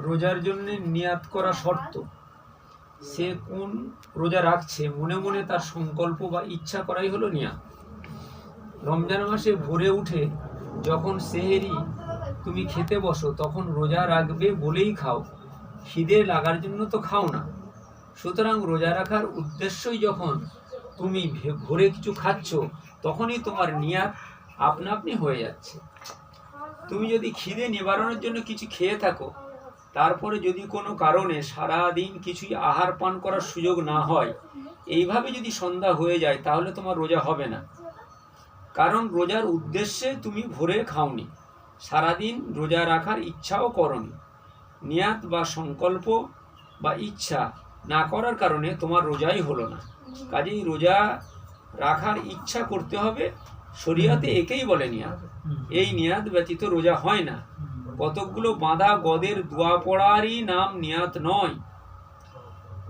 রোজার জন্য নিয়াত করা শর্ত। সে কোন রোজা রাখছে মনে মনে তার সংকল্প বা ইচ্ছা করাই হলো নিয়াত। রমজান মাসে ভোরে উঠে যখন সেহেরি তুমি খেতে বসো তখন রোজা রাখবে বলেই খাও, খিদে লাগার জন্য তো খাও না। সুতরাং রোজা রাখার উদ্দেশ্যই যখন তুমি ভোরে কিছু খাচ্ছ তখনই তোমার নিয়াত আপনা আপনি হয়ে যাচ্ছে। তুমি যদি খিদে নিবারণের জন্য কিছু খেয়ে থাকো, তারপরে যদি কোনো কারণে সারা দিন কিছুই আহার পান করার সুযোগ না হয়, এইভাবে যদি সন্ধ্যা হয়ে যায় তাহলে তোমার রোজা হবে না। কারণ রোজার উদ্দেশ্যে তুমি ভোরে খাওনি, সারাদিন রোজা রাখার ইচ্ছাও করনি। নিয়াত বা সংকল্প বা ইচ্ছা না করার কারণে তোমার রোজাই হলো না। কাজেই রোজা রাখার ইচ্ছা করতে হবে, শরিয়াতে একেই বলে নিয়াত। এই নিয়াত ব্যতীত রোজা হয় না। কতকগুলো বাঁধা গদের দোয়া পড়ারই নাম নিয়াত নয়।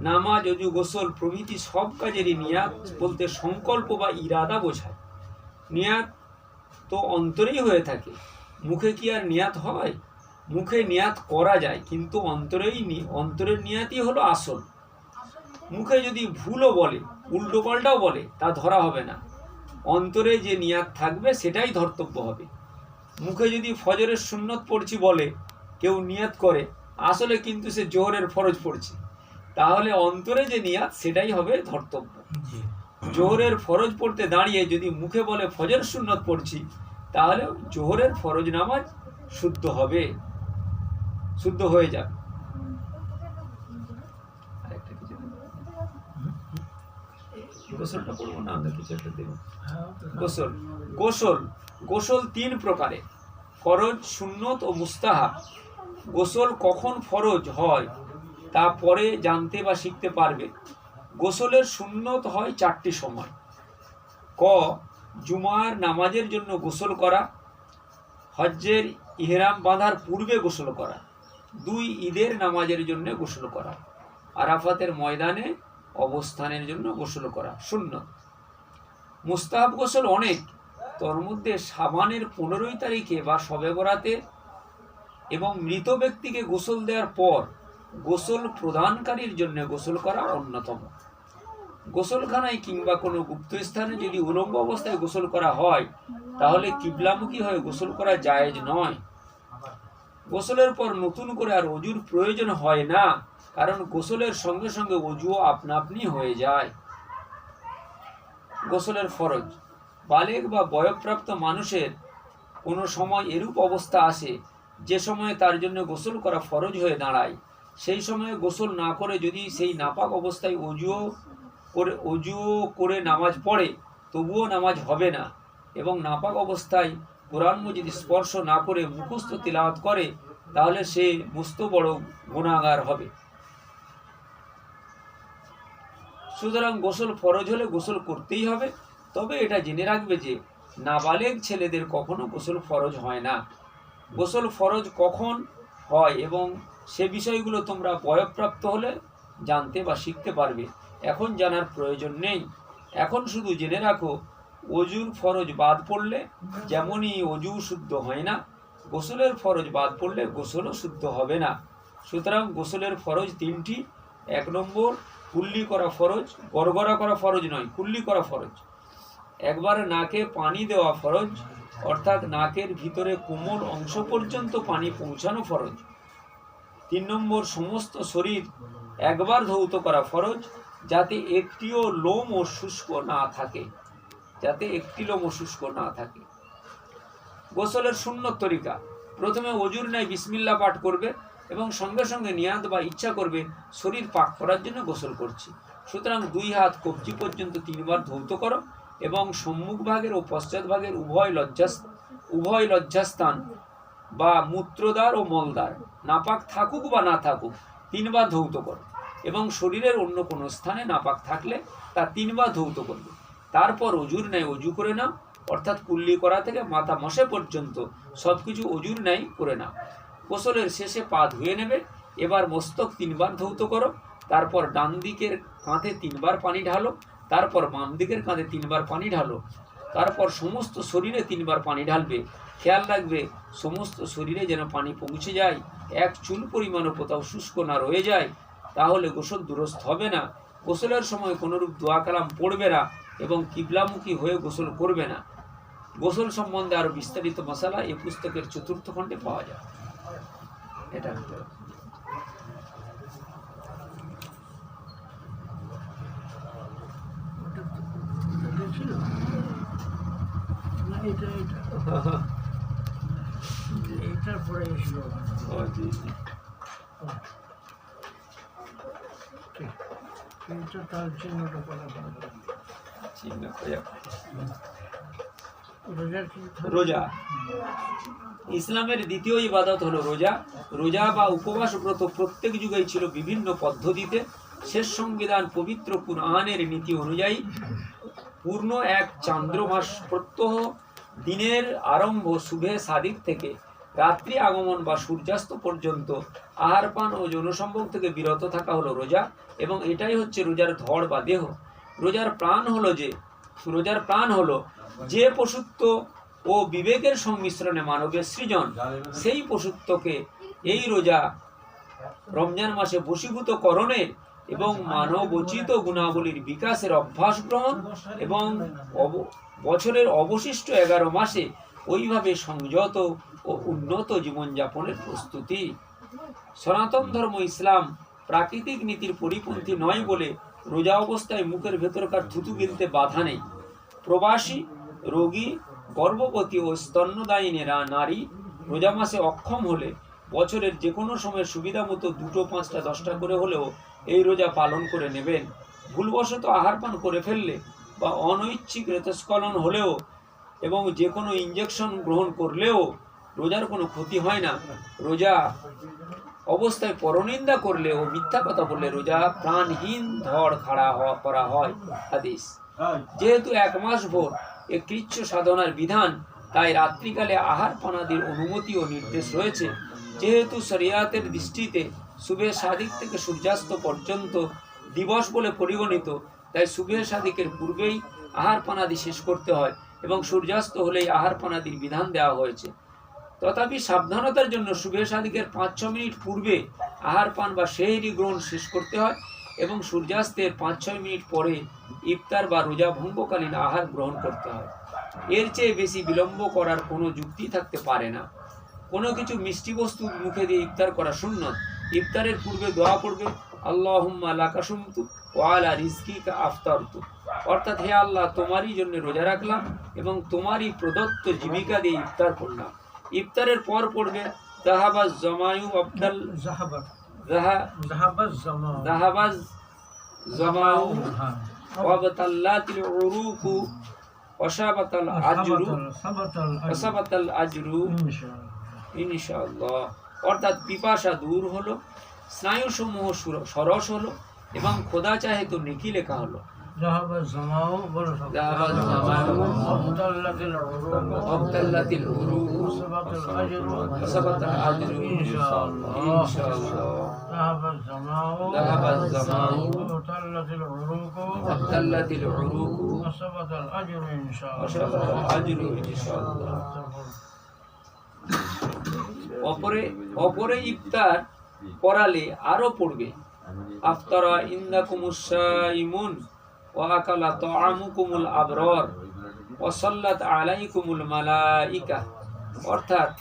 নামাজ, অজু, গোসল প্রভৃতি সব কাজেরই নিয়াত বলতে সংকল্প বা ইরাদা বোঝায়। নিয়াত তো অন্তরেই হয়ে থাকে, মুখে কি আর নিয়াত হয়? মুখে নিয়াত করা যায়, কিন্তু অন্তরের নিয়াতই হলো আসল। মুখে যদি ভুলও বলে, উল্টো পাল্টাও বলে, তা ধরা হবে না। অন্তরে যে নিয়াত থাকবে সেটাই ধর্তব্য হবে। মুখে যদি ফজরের সুন্নত পড়ছি বলে কেউ নিয়াত করে, আসলে কিন্তু সে জোহরের ফরজ পড়ছে, তাহলে অন্তরে যে নিয়াত সেটাই হবে ধর্তব্য। জোহরের ফরজ পড়তে দাঁড়িয়ে যদি মুখে বলে ফজর সুন্নত পড়ছি, তাহলে জোহরের ফরজ নামাজ শুদ্ধ হবে, শুদ্ধ হয়ে যাবে। গোসলটা পড়বো না, আমরা কিছু একটা দেব। গোসল গোসল গোসল তিন প্রকারের: ফরজ, সুন্নত ও মুস্তাহাব। গোসল কখন ফরজ হয় তা পরে জানতে বা শিখতে পারবে। গোসলের সুন্নত হয় চারটি সময়: ক, জুমার নামাজের জন্য গোসল করা, হজ্জের ইহরাম বাঁধার পূর্বে গোসল করা, 2, ঈদের নামাজের জন্য গোসল করা, আরাফাতের ময়দানে অবস্থানের জন্য গোসল করা সুন্নত। মুস্তাহাব গোসল অনেক, তোর মধ্যে শাবানের 15 তারিখে বা শবে বরাতে এবং মৃত ব্যক্তিকে গোসল দেওয়ার পর গোসল প্রদানকারীর জন্য গোসল করা অন্যতম। গোসলখানায় কিংবা কোনো গুপ্ত স্থানে যদি উলম্ব অবস্থায় গোসল করা হয়, তাহলে কিবলামুখী হয়ে গোসল করা জায়েজ নয়। গোসলের পর নতুন করে আর অজুর প্রয়োজন হয় না, কারণ গোসলের সঙ্গে সঙ্গে অজুও আপনা আপনি হয়ে যায়। গোসলের ফরজ: বালেগ বা বয়ঃপ্রাপ্ত মানুষের কোনো সময় এরূপ অবস্থা আসে যে সময়ে তার জন্য গোসল করা ফরজ হয়ে দাঁড়ায়, সেই সময়ে গোসল না করে যদি সেই নাপাক অবস্থায় অজু করে নামাজ পড়ে, তবুও নামাজ হবে না। এবং নাপাক অবস্থায় কোরআন মজিদ স্পর্শ না করে মুখস্থ তিলাওয়াত করে, তাহলে সে মস্ত বড় গুনাহগার হবে। সুতরাং গোসল ফরজ হলে গোসল করতেই হবে। তবে এটা জেনে রাখবে যে নাবালেগ ছেলেদের কখনো গোসল ফরজ হয় না। গোসল ফরজ কখন হয় এবং সে বিষয়গুলো তোমরা বয়ঃপ্রাপ্ত হলে জানতে বা শিখতে পারবে, এখন জানার প্রয়োজন নেই। এখন শুধু জেনে রাখো, অজুর ফরজ বাদ পড়লে যেমনই অজু শুদ্ধ হয় না, গোসলের ফরজ বাদ পড়লে গোসলও শুদ্ধ হবে না। সুতরাং গোসলের ফরজ 3টি। 1 নম্বর, কুল্লি করা ফরজ। গড়গড়া করা ফরজ নয়, কুল্লি করা ফরজ। একবার নাকে পানি দেওয়া ফরজ, অর্থাৎ নাকের ভিতরে কোমল অংশ পর্যন্ত পানি পৌঁছানো ফরজ। 3 নম্বর, সমস্ত শরীর একবার ধৌত করা ফরজ, যাতে একটিও লোম ও শুষ্ক না থাকে, গোসলের সুন্নত তরিকা: প্রথমে অজুর ন্যায় বিসমিল্লাহ পাঠ করবে এবং সঙ্গে সঙ্গে নিয়াত বা ইচ্ছা করবে শরীর পাক করার জন্য গোসল করছি। সুতরাং 2 হাত কবজি পর্যন্ত 3 বার ধৌত করো এবং সম্মুখ ভাগের ও পশ্চাৎ ভাগের উভয় লজ্জাস্থান বা মূত্রদ্বার ও মলদ্বার নাপাক থাকুক বা না থাকুক 3 বার ধৌত করো, এবং শরীরের অন্য কোনো স্থানে নাপাক থাকলে তা 3 বার ধৌত করবে। তারপর অজুর ন্যায় অজু করে নাও, অর্থাৎ কুল্লি করা থেকে মাথা মশে পর্যন্ত সবকিছু অজুর ন্যায় করে নাও। গোসলের শেষে পা ধুয়ে নেবে। এবার মস্তক 3 বার ধৌত করো, তারপর ডান দিকের কাঁধে 3 বার পানি ঢালো, তারপর বাম দিকের কাঁধে 3 বার পানি ঢালো, তারপর সমস্ত শরীরে 3 বার পানি ঢালবে। খেয়াল রাখবে সমস্ত শরীরে যেন পানি পৌঁছে যায় এক চুল পরিমাণও কোথাও শুষ্ক না রয়ে যায় তাহলে গোসল দুরস্ত হবে না। গোসলের সময় কোনরূপ দোয়া কালাম পড়বে না এবং কিবলামুখী হয়ে গোসল করবে না। গোসল সম্বন্ধে আরো বিস্তারিত মশালা এই পুস্তকের 4র্থ খণ্ডে পাওয়া যায়। এটা এইটার পরে ছিল তার চিহ্নটা করা চিহ্ন রোজা। ইসলামের দ্বিতীয় ইবাদত হলো রোজা। রোজা বা উপবাস ব্রত প্রত্যেক যুগেই ছিল বিভিন্ন পদ্ধতিতে। শেষ সংবিধান পবিত্র কুরআনের নীতি অনুযায়ী পূর্ণ এক চান্দ্রমাস প্রত্যহ দিনের আরম্ভ শুভে সাদিক থেকে রাত্রি আগমন বা সূর্যাস্ত পর্যন্ত আহার পান ও যৌনসম্ভোগ থেকে বিরত থাকা হলো রোজা, এবং এটাই হচ্ছে রোজার ধড় বা দেহ। রোজার প্রাণ হলো যে পশুত্ব ও বিবেকের সংমিশ্রণে মানবের সৃজন। সেই পশুত্বকে এই রোজা রমজান মাসে বশীভূত করণের এবং মানবোচিত গুণাবলীর বিকাশের অভ্যাস গ্রহণ এবং বছরের অবশিষ্ট 11 মাসে ওইভাবে সংযত ও উন্নত জীবনযাপনের প্রস্তুতি। সনাতন ধর্ম ইসলাম প্রাকৃতিক নীতির পরিপন্থী নয় বলে রোজা অবস্থায় মুখের ভেতরকার থুতু গিলতে বাধা নেই। প্রবাসী, রোগী, গর্ভবতী ও স্তন্যদায়িনীরা নারী রোজা মাসে অক্ষম হলে বছরের যে কোনো সময় সুবিধা মতো 2, 5, 10টা করে হলেও এই রোজা পালন করে নেবেন। ভুলবশত আহার পান করে ফেললে বা অনৈচ্ছিক ঋতুস্খলন হলেও এবং যে কোনো ইঞ্জেকশন গ্রহণ করলেও রোজার কোনো ক্ষতি হয় না। রোজা অবস্থায় পরনিন্দা করলে ও মিথ্যা কথা বললে রোজা প্রাণহীন ধড় খাড়া করা হয়। হাদিস। যেহেতু 1 মাস ভোর এ কৃচ্ছ সাধনার বিধান, তাই রাত্রিকালে আহার পানাদির অনুমতি ও নির্দেশ রয়েছে। যেহেতু শরিয়াতের দৃষ্টিতে শুভে সাদিক থেকে সূর্যাস্ত পর্যন্ত দিবস বলে পরিগণিত, তাই শুভে সাদিকের পূর্বেই আহার পানাদি শেষ করতে হয় এবং সূর্যাস্ত হলেই আহার পানাদির বিধান দেওয়া হয়েছে। তথাপি সাবধানতার জন্য শুভে সাদিকের 5-6 মিনিট পূর্বে আহার পান বা সেহরি গ্রহণ শেষ করতে হয় এবং সূর্যাস্তের 5-6 মিনিট পরে ইফতার বা রোজা ভঙ্গকালীন আহার গ্রহণ করতে হয়। এর চেয়ে বেশি বিলম্ব করার কোনো যুক্তি থাকতে পারে না। কোনো কিছু মিষ্টি বস্তু মুখে দিয়ে ইফতার করা সুন্নত। ইফতারের পূর্বে দোয়া পড়বে, আল্লাহুম্মা লাকা সুমতু ওয়া আলা রিজকিকা আফতারতু, অর্থাৎ হে আল্লাহ, তোমারই জন্য রোজা রাখলাম এবং তোমারই প্রদত্ত জীবিকা দিয়ে ইফতার করলাম। ইফতারের পর পড়বে যাহাবাজ জামায়ু আফদাল যাহাবাজ জামাউ ওয়াবতাল্লাতিল উরুকু ওয়াসাবাতাল আজরু ইনশাআল্লাহ, অর্থাৎ পিপাসা দূর হলো, স্নায়ুসমূহ সরস হলো এবং খোদা চাহে তো নেকি লেখা হলো। ওয়াবতাল্লাতিল উরুকু ওয়াসাবাতাল আজরু ইনশাআল্লাহ। অপরে ইফতার করালে আরো পড়বে, আফতারা ইন্দাকুমুস সাইমুন ওয়া আকালা তাআমুকুমুল আবরার ওয়া সাল্লাত আলাইকুমুল মালাইকা, অর্থাৎ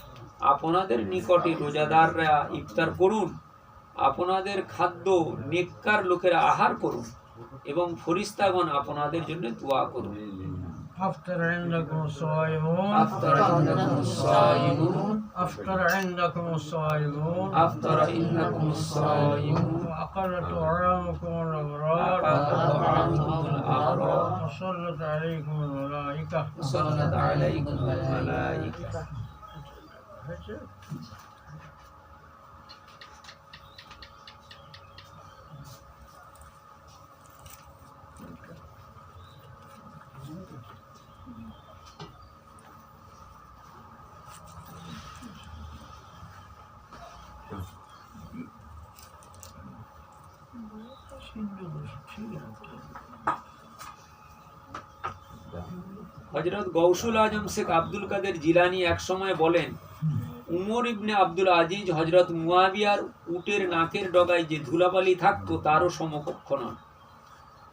আপনাদের নিকটে রোজাদাররা ইফতার করুন, আপনাদের খাদ্য নেককার লোকেরা আহার করুন এবং ফেরেশতাগণ আপনাদের জন্য দোয়া করুন। أفطر عندكم الصائمون أفطر عندكم الصائمون أفطر عندكم الصائمون أفطر عندكم الصائمون وأقل طعامكم الأبرار وأقل طعامكم الأبرار وصلت عليكم الملائكة وصلت عليكم الملائكة। হযরত গৌসুল আজম শেখ আব্দুল কাদের জিলানী এক সময় বলেন, উমর ইবনে আব্দুল আজিজ হযরত মুয়াবিয়ার উটের নাকের ডগায় যে ধুলাবালি থাকতো তারও সমকক্ষ নন,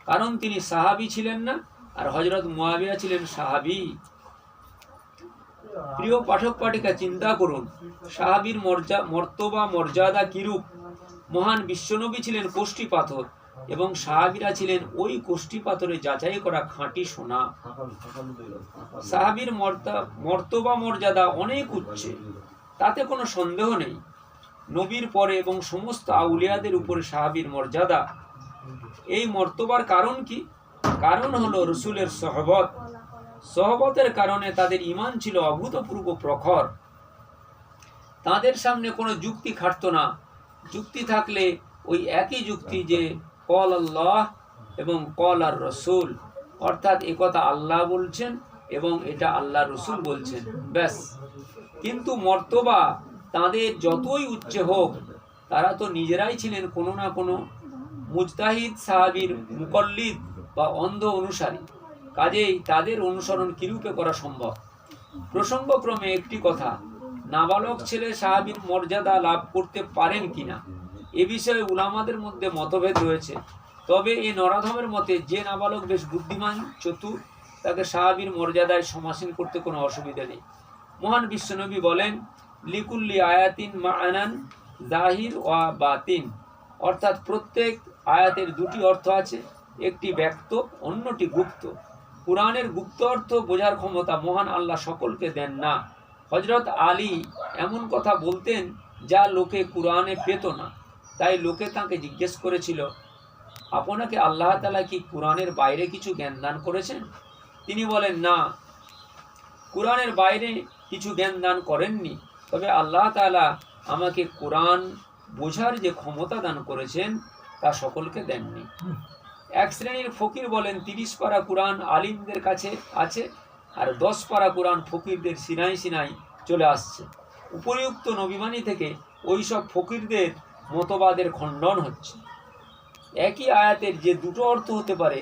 কারণ তিনি সাহাবী ছিলেন না, আর হযরত মুয়াবিয়া ছিলেন সাহাবী। প্রিয় পাঠক পাঠিকা, চিন্তা করুন সাহাবীর মর্তবা মর্যাদা কিরূপ। মহান বিশ্বনবী ছিলেন কোষ্ঠী পাথর এবং সাহাবীরা ছিলেন ওই কোষ্ঠী পাথরে যাচাই করা খাঁটি সোনা। সাহাবীর মর্তবা মর্যাদা অনেক উচ্চে, তাতে কোনো সন্দেহ নেই। নবীর পরে এবং সমস্ত আউলিয়াদের উপরে সাহাবীর মর্যাদা। এই মর্তবার কারণ কি? কারণ হলো রসুলের সহবত। সহবতের কারণে তাদের ঈমান ছিল অভূতপূর্ব প্রখর। তাদের সামনে কোনো যুক্তি খাটতো না। যুক্তি থাকলে ওই একই যুক্তি যে কল আল্লাহ এবং কল আর রসুল, অর্থাৎ একথা আল্লাহ বলছেন এবং এটা আল্লাহ রসুল বলছেন, ব্যাস। কিন্তু মর্তবা তাদের যতই উচ্চে হোক, তারা তো নিজেরাই ছিলেন কোনো না কোনো মুজতাহিদ সাহাবীর মুকল্লিদ বা অন্ধ অনুসারী। কাজেই তাদের অনুসরণ কিরূপে করা সম্ভব? প্রসঙ্গক্রমে একটি কথা, নাবালক ছেলে সাহাবীর মর্যাদা লাভ করতে পারেন কিনা এ বিষয়ে উলামাদের মধ্যে মতভেদ রয়েছে। তবে এই নরাধমের মতে যে নাবালক বেশ বুদ্ধিমান চতুর, তাকে সাহাবীর মর্যাদায় সমাসীন করতে কোনো অসুবিধা নেই। মহান বিশ্বনবী বলেন, লিকুল্লি আয়াতিন মাআনান জাহির ওয়া বাতিন, অর্থাৎ প্রত্যেক আয়াতের দুটি অর্থ আছে, একটি ব্যক্ত, অন্যটি গুপ্ত। কুরআনের গুপ্ত অর্থ বোঝার ক্ষমতা মহান আল্লাহ সকলকে দেন না। হযরত আলী এমন কথা বলতেন যা লোকে কুরআনে পেত না। তাই লোকে তাকে জিজ্ঞেস করেছিল, আপনাকে আল্লাহ তাআলা কি কুরআনের বাইরে কিছু জ্ঞান দান করেছেন? তিনি বলেন, না, কুরআনের বাইরে কিছু জ্ঞান দান করেননি, তবে আল্লাহ তাআলা আমাকে কুরআন বোঝার যে ক্ষমতা দান করেছেন তা সকলকে দেননি। এক শ্রেণীর ফকির বলেন, 30 পারা কুরআন আলিমদের কাছে আছে আর 10 পারা কুরআন ফকিরদের সিনাই সিনাই চলে আসছে। উপরিউক্ত নবীবাণী থেকে ওইসব ফকিরদের মতবাদের খণ্ডন হচ্ছে। একই আয়াতের যে দুটো অর্থ হতে পারে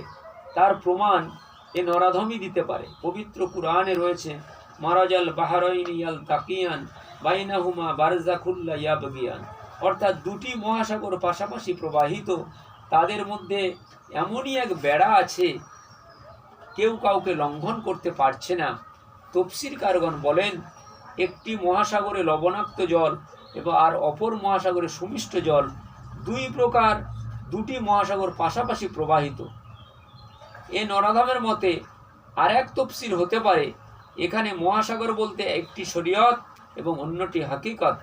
তার প্রমাণ এ নরাধমই দিতে পারে। পবিত্র কুরআনে রয়েছে, মারাজাল বাহরাইনি ইয়ালতাকিয়ান বাইনাহুমা বারযাখুল লা ইয়াবগিয়ান, অর্থাৎ দুটি মহাসাগর পাশাপাশি প্রবাহিত, তাদের মধ্যে এমনই এক বেড়া আছে, কেউ কাউকে লঙ্ঘন করতে পারছে না। তফসিরকারগণ বলেন, একটি মহাসাগরে লবণাক্ত জল এবং আর অপর মহাসাগরে সুমিষ্ট জল, দুই প্রকার দুটি মহাসাগর পাশাপাশি প্রবাহিত। এ নরাধমের মতে আর এক তফসির হতে পারে, এখানে মহাসাগর বলতে একটি শরীয়ত এবং অন্যটি হাকিকত।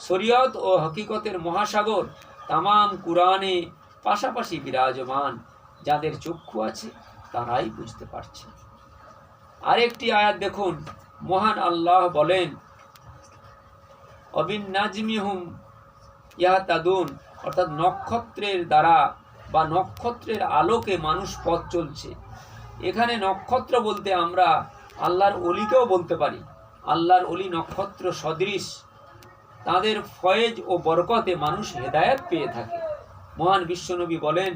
শরীয়ত ও হাকিকতের মহাসাগর তামাম কুরআনে পাশাপাশি বিরাজমান। যাদের চক্ষু আছে তারাই বুঝতে পারছে। আরেকটি আয়াত দেখুন, মহান আল্লাহ বলেন, অবিন নাজমিহুম ইয়াহতাদুন, অর্থাৎ নক্ষত্রের দ্বারা বা নক্ষত্রের আলোকে মানুষ পথ চলছে। এখানে নক্ষত্র বলতে আমরা আল্লাহর অলিকেও বলতে পারি। আল্লাহর অলি নক্ষত্র সদৃশ, তাদের ফয়েজ ও বরকতে মানুষ হেদায়েত পেয়ে থাকে। মহান বিশ্বনবী বলেন,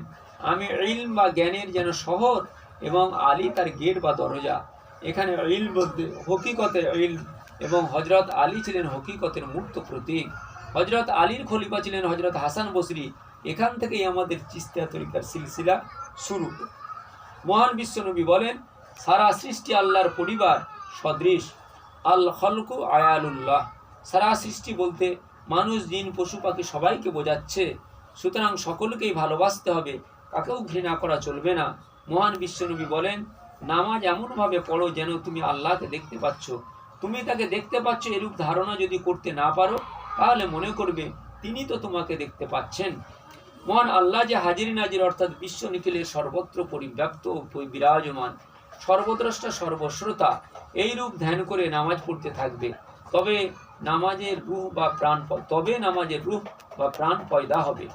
আমি ইলম বা জ্ঞানের যেন শহর এবং আলী তার গেট বা দরজা। এখানে ইলম বলতে হকিকতের ইলম, এবং হযরত আলী ছিলেন হকিকতের মূর্ত প্রতীক। হযরত আলীর খলিফা ছিলেন হযরত হাসান বসরি। এখান থেকেই আমাদের চিশতিয়া তরিকার সিলসিলা শুরু। মহান বিশ্বনবী বলেন, সারা সৃষ্টি আল্লাহর পরিবার সদৃশ। আল খলকু আয়ালুল্লাহ, সারা সৃষ্টি বলতে মানুষ, জিন, পশু পাখি সবাইকে বোঝাচ্ছে। সুতরাং সকলকেই ভালোবাসতে হবে, কাকেও ঘৃণা করা চলবে না। মহান বিশ্বনবী বলেন, নামাজ এমনভাবে পড়ো যেন তুমি আল্লাহকে দেখতে পাচ্ছ। তুমি তাকে দেখতে পাচ্ছ এরূপ ধারণা যদি করতে না পারো, তাহলে মনে করবে তিনি তো তোমাকে দেখতে পাচ্ছেন। মহান আল্লাহ যে হাজির নাজির, অর্থাৎ বিশ্ব নিখিলের সর্বত্র পরিব্যাপ্ত ও বিরাজমান, সর্বদ্রষ্টা সর্বশ্রোতা, এইরূপ ধ্যান করে নামাজ পড়তে থাকবে। তবে নামাজের রূহ বা প্রাণ পয়দা হবে।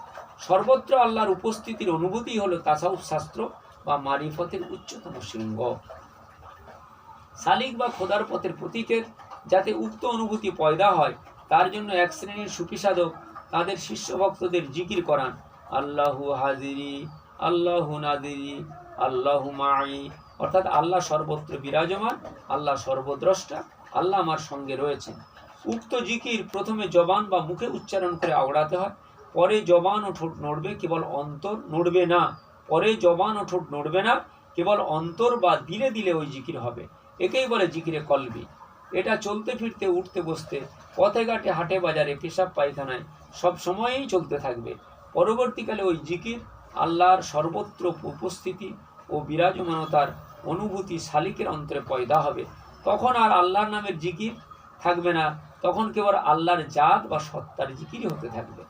সর্বত্র আল্লাহর উপস্থিতির অনুভূতি হলো তাসাউফ শাস্ত্র বা মারিফতের উচ্চতম শৃঙ্গ। সালিক বা খোদার পথের প্রতীকের যাতে উক্ত অনুভূতি পয়দা হয়, তার জন্য এক শ্রেণীর সুফি সাধক তাদের শিষ্য ভক্তদের জিকির করান, আল্লাহু হাজিরি, আল্লাহু নাদিরি, আল্লাহু মাই, অর্থাৎ আল্লাহ সর্বত্র বিরাজমান, আল্লাহ সর্বদ্রষ্টা, আল্লাহ আমার সঙ্গে রয়েছেন। উক্ত জিকির প্রথমে জবান বা মুখে উচ্চারণ করে আওড়াতে হয়, পরে জবান ও ঠোঁট নড়বে, কেবল অন্তর নড়বে না। পরে জবান ও ঠোঁট নড়বে না, কেবল অন্তর বা দিলে দিলে ওই জিকির হবে। একেই বলে জিকিরে কলবি। এটা চলতে ফিরতে, উঠতে বসতে, পথে ঘাটে, হাটে বাজারে, পেশাব পায়খানায় সব সময়ই চলতে থাকবে। পরবর্তীকালে ওই জিকির আল্লাহর সর্বত্র উপস্থিতি ও বিরাজমানতার অনুভূতি শালিকের অন্তরে পয়দা হবে। তখন আর আল্লাহর নামের জিকির থাকবে না, তখন কেবল আল্লাহর জাত বা সত্তার জিকিরই হতে থাকবে।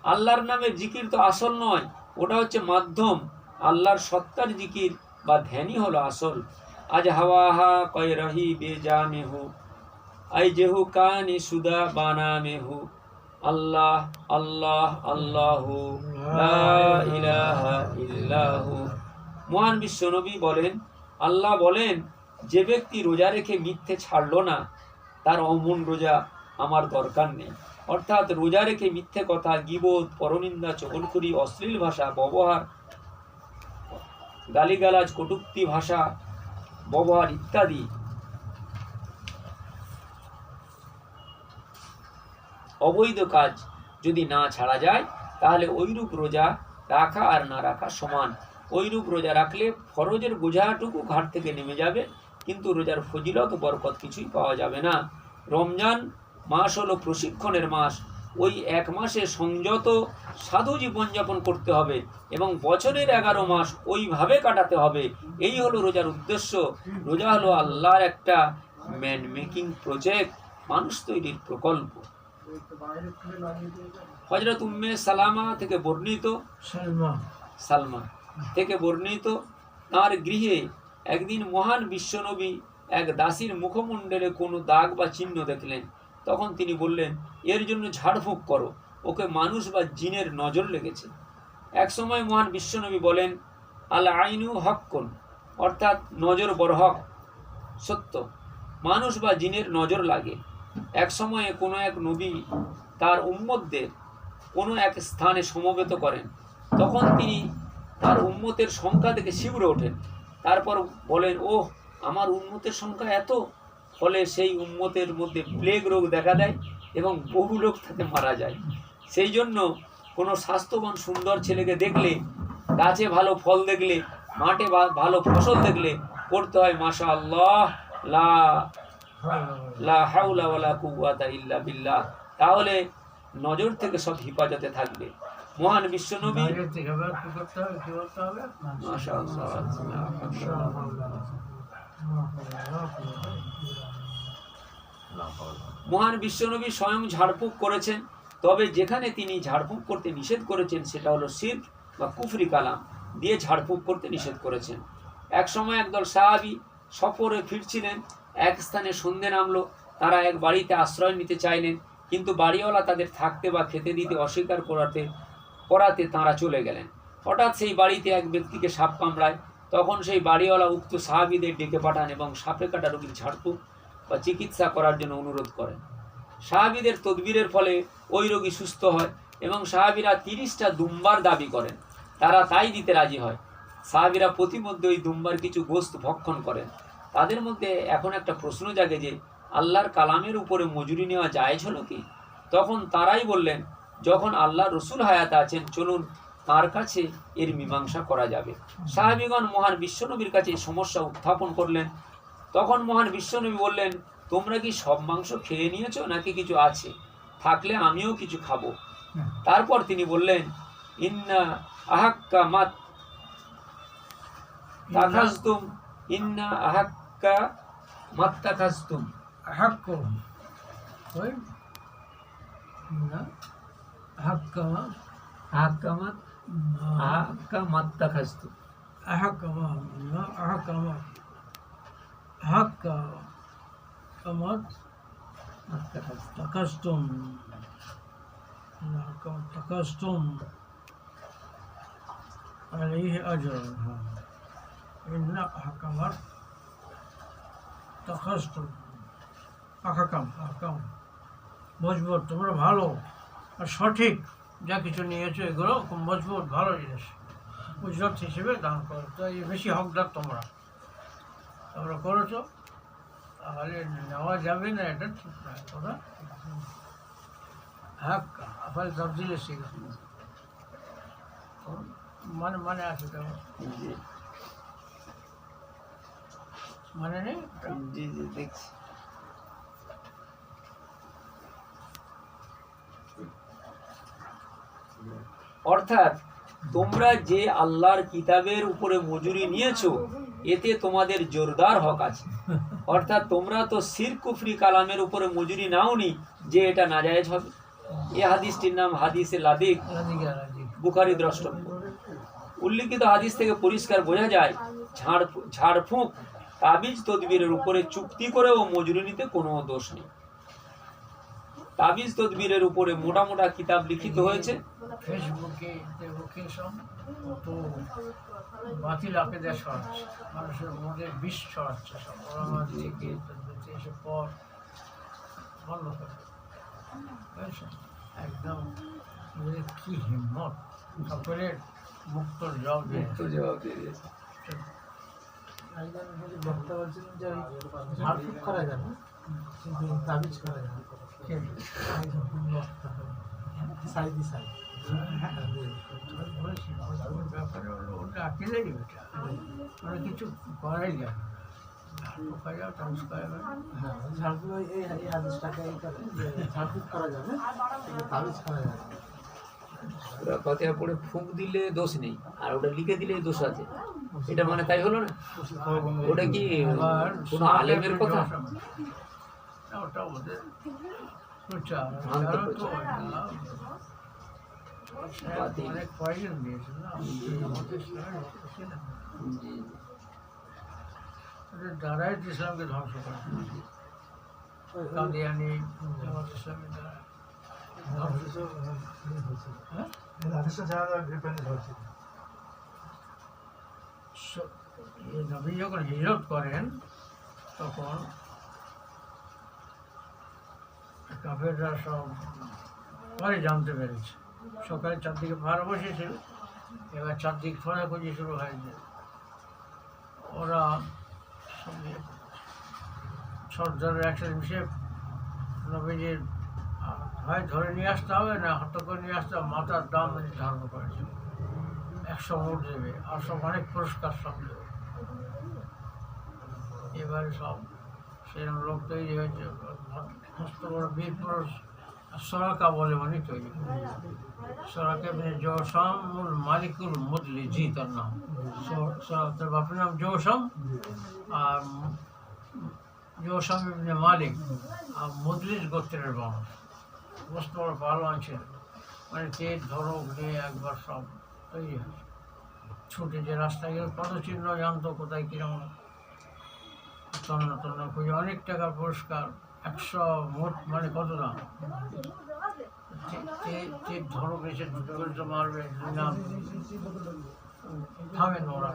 আল্লাহর নামের জিকির তো আসল নয়, ওটা হচ্ছে মাধ্যম। আল্লাহর সত্তার জিকির বা ধ্যানই হলো আসল। আজ হাওয়াহা কয় রহি বেজা মেহু, আই যেহু কানি সুদা বানা মেহু, আল্লাহ আল্লাহ আল্লাহু লা ইলাহা ইল্লাহু। মহান বিশ্বনবী বলেন, আল্লাহ বলেন, যে ব্যক্তি রোজা রেখে মিথ্যে ছাড়লো না, তার অমন রোজা আমার দরকার নেই। অর্থাৎ রোজা রেখে মিথ্যে কথা, গীবত, পরনিন্দা, চগলখড়ি, অশ্লীল ভাষা ব্যবহার, গালিগালাজ, কটূক্তি ভাষা ব্যবহার ইত্যাদি অবৈধ কাজ যদি না ছাড়া যায়, তাহলে ওইরূপ রোজা রাখা আর না রাখা সমান। ওইরূপ রোজা রাখলে ফরজের বোঝাটুকু ঘাট থেকে নেমে যাবে, কিন্তু রোজার ফজিলত বরকত কিছুই পাওয়া যাবে না। রমজান মাস হলো প্রশিক্ষণের মাস। ওই এক মাসে সংযত সাধু জীবনযাপন করতে হবে এবং বছরের 11 মাস ওইভাবে কাটাতে হবে। এই হলো রোজার উদ্দেশ্য। রোজা হলো আল্লাহর একটা ম্যান মেকিং প্রজেক্ট, মানুষ তৈরির প্রকল্প। হযরত উম্মে সালামা থেকে বর্ণিত, সালমা থেকে বর্ণিত, তাঁর গৃহে একদিন মহান বিশ্বনবী এক দাসীর মুখমণ্ডলে কোনো দাগ বা চিহ্ন দেখলেন। তখন তিনি বললেন, এর জন্য ঝাড়ফুঁক করো, ওকে মানুষ বা জিনের নজর লেগেছে। এক সময় মহান বিশ্বনবী বলেন, আল আইনু হক্কুন, অর্থাৎ নজর বরহক, সত্য। মানুষ বা জিনের নজর লাগে। এক সময়ে কোনো এক নবী তার উম্মতদের কোনো এক স্থানে সমবেত করেন। তখন তিনি তার উম্মতের সংখ্যা দেখে শিউরে ওঠেন। তারপর বলেন, ওহ, আমার উম্মতের সংখ্যা এত! ফলে সেই উম্মতের মধ্যে প্লেগ রোগ দেখা দেয় এবং বহু লোক তাতে মারা যায়। সেই জন্য কোনো স্বাস্থ্যবান সুন্দর ছেলেকে দেখলে, গাছে ভালো ফল দেখলে, মাঠে ভালো ফসল দেখলে করতে হয় মাশাআল্লাহ, লা লা হাওলা ওয়ালা কুওয়াতা ইল্লা বিল্লাহ। তাহলে নজর থেকে সব হিফাজতে থাকবে। মহান বিশ্বনবী মহান বিশ্বনবী স্বয়ং ঝাড়ফুঁক করেছেন। তবে যেখানে তিনি ঝাড়ফুঁক করতে নিষেধ করেছেন সেটা হলো শিরক বা কুফরি কালাম দিয়ে ঝাড়ফুঁক করতে নিষেধ করেছেন। এক সময় একদল সাহাবী সফরে ফিরছিলেন। এক স্থানে সন্ধে নামলো। তারা এক বাড়িতে আশ্রয় নিতে চাইলেন, কিন্তু বাড়িওয়ালা তাদের থাকতে বা খেতে দিতে অস্বীকার করাতে তাঁরা চলে গেলেন। হঠাৎ সেই বাড়িতে এক ব্যক্তিকে সাপ কামড়ায়। তখন সেই বাড়িওয়ালা উক্ত সাহাবীদের ডেকে পাঠান এবং সাপে কাটা রোগীর ঝাড়ফুঁক বা চিকিৎসা করার জন্য অনুরোধ করেন। সাহাবীদের তদবিরের ফলে ওই রোগী সুস্থ হয় এবং সাহাবীরা 30টা দুম্বার দাবি করেন। তারা তাই দিতে রাজি হয়। সাহাবীরা প্রতিমধ্যে ওই দুম্বার কিছু গোশত ভক্ষণ করেন। তাদের মধ্যে এখন একটা প্রশ্ন জাগে যে আল্লাহর কালামের উপরে মজুরি নেওয়া জায়েজ হলো কি? তখন তারাই বললেন, যখন আল্লাহ রসুল হায়াতে আছেন, চলুন তার কাছে এর মীমাংসা করা যাবে। সাহাবীগণ মহান বিশ্বনবীর কাছে এই সমস্যা উত্থাপন করলেন। তখন মহান বিশ্বনবী বললেন, তোমরা কি সব মাংস খেয়ে নিয়েছো নাকি কিছু আছে? থাকলে আমিও কিছু খাবো। তারপর তিনি বললেন, ইন্না আহাক্কা মাত তাখাজতুম, ইন্না আহাক্কা মাত তাখাজতুম, حقهم طيب لا حكمت আহকামাত আহকামাত তাখাজতুম, أحكمهم لا أحكمت حكمت تكستم تكستم عليه أجر إن حكمت تكستم أحكم মজবুত, তোমরা ভালো আর সঠিক যা কিছু নিয়েছো এগুলো খুব মজবুত ভালো জিনিস, উজরত হিসেবে দান করো। তো এই বেশি হকদার তোমরা করেছো, তাহলে নেওয়া যাবে না, এটা ঠিক না কথা। হ্যাঁ, আফাল তবদিল ছিল মানে মানে আছে তেমন জি মানে নেই। জি জি দেখছি। অর্থাৎ তোমরা যে আল্লাহর কিতাবের উপরে মজুরি নিয়েছো এতে তোমাদের জোরদার হক আছে। অর্থাৎ তোমরা তো শিরক কুফরি কালামের উপরে মজুরি নাওনি যে এটা নাজায়েজ হবে। এই হাদিসটির নাম হাদিসে লাদিক, বুখারী দ্রষ্টব্য। উল্লিখিত হাদিস থেকে পরিষ্কার বোঝা যায় ঝাড়ফুঁক তাবিজ তদবিরের উপরে চুক্তি করেও মজুরি নিতে কোনো দোষ নেই। তাবিজ তদবিরের উপরে মোটা মোটা কিতাব লিখিত হয়েছে। ফেসবুকে সব তো বাতিল আকিদা ছড়াচ্ছে, মানুষের মধ্যে বিষ ছড়াচ্ছে, সব ওলামা থেকে এসে পর বন্ধ করে বুঝেছেন। একদম কি হিম্মত, সকলের মুক্ত জবাব দিয়ে দিয়েছে। বক্তা বলছিলেন যে ঝাড়ফুঁক করা যাবে কিন্তু তাবিজ করা যাবে। সাইদি সাইড ব্যাপারে হলো ওটা আকিদাই, ওটা মানে কিছু করাই যায় না। হ্যাঁ, ঝাড়ফুঁক এই হাদিসটাকে এই করে যে ঝাড়ফুঁক করা যাবে কিন্তু তাবিজ করা যাবে। ওরা ফাতিহা পড়ে ফুঁক দিলে দোষ নেই, আর ওটা লিখে দিলে দোষ আছে। এটা মানে তাই হলো না? ওটা কি কোনো আলেমের কথা? ওটা ওদের প্রচার, অনেক পয়জন দিয়েছে না দ্বারাই ইসলামকে ধ্বংস করে। কাদিয়ানি জামাত ইসলামের দ্বারা নবী যখন হিজরত করেন তখন কাফেররা সব পরে জানতে পেরেছে। সকালে চারদিকে পাহাড় বসেছিল, এবার চারদিক খোঁজাখুঁজি শুরু হয়েছে। ওরা সর্দারের একসাথে মিশে নবীজির হয় ধরে নিয়ে আসতে হবে না হত্যা করে নিয়ে আসতে হবে, মাথার দাম নির্ধারণ করেছিল 100 ভোট দেবে, আর সব অনেক পুরস্কার সব দেবে। এবারে সব সেরকম লোক তৈরি হয়েছে, মস্ত বড় বীর পুরুষ সরাকা বলে মানে তৈরি। সরাকা জৌসামুল মালিকুল মুদলি, জি তার নাম, তার বাপের নাম জৌসাম, আর জৌসাম ইবনে মালিক আর মুদলিজ গোত্রের মানুষ, মস্ত বড় পালোয়ান ছিল। মানে তেজ ধরক নিয়ে একবার সব তৈরি হয়েছে, ছুটে যে রাস্তায় গেলে পদচিহ্ন জানতো কোথায় কিরকম তন্ন তন্ন খুঁজে, অনেক টাকার পুরস্কার, 100 মোট মানে কত দাম। তেজ ধরক এসে দুটো মারবে, নাম থামেন ওরা,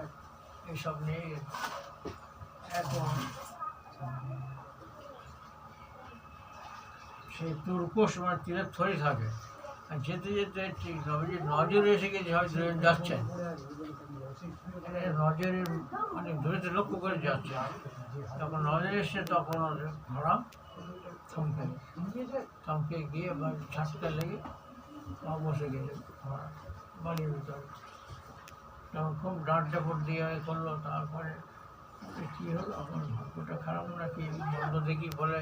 এইসব নিয়ে এখন সেই তুর্কোশ মানে তীরের থরি থাকে, আর যেতে যেতে ঠিক নজরে এসে গেছে, হয়তো যাচ্ছেন নজরের অনেক দূরেতে লক্ষ্য করে যাচ্ছে, তখন নজরে এসে তখন ঘোড়া থমকে গিয়ে বা ঝাটকা লেগে বসে গেছে ঘোড়া বাড়ির ভিতরে। তখন খুব ডাঁট ডাপড় দিয়ে করলো। তারপরে কী হলো, আমার ভাগ্যটা খারাপ নাকি বন্ধ দেখি বলে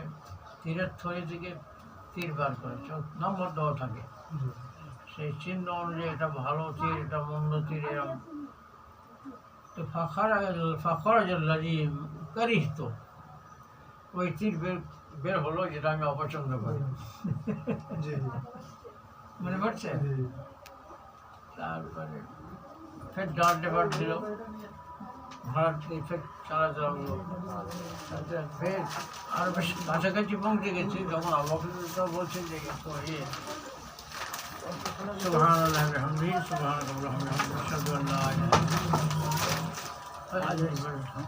তীরের থরি থেকে তীর বার করে, নম্বর দেওয়া থাকে, সেই চিহ্ন অনুযায়ী এটা ভালো তীর, এটা মন্দ তীর, এরকম। তো ফাখরাজি করিস তো ওই তীর বের হলো যেটা আমি অপছন্দ করি, মনে পড়ছে। তারপরে ফের ডাঁট ডেপাট দিল, ঘোড়ার ফের চালাতে লাগলো। ফের আরো বেশ কাছাকাছি পৌঁছে গেছি, যখন আবহাওয়া বলছে যে তো সুবহানাল্লাহ বিহামদিহি সুবহানাল্লাহ আশহাদু আল্লা ইলাহা ইল্লাল্লাহ।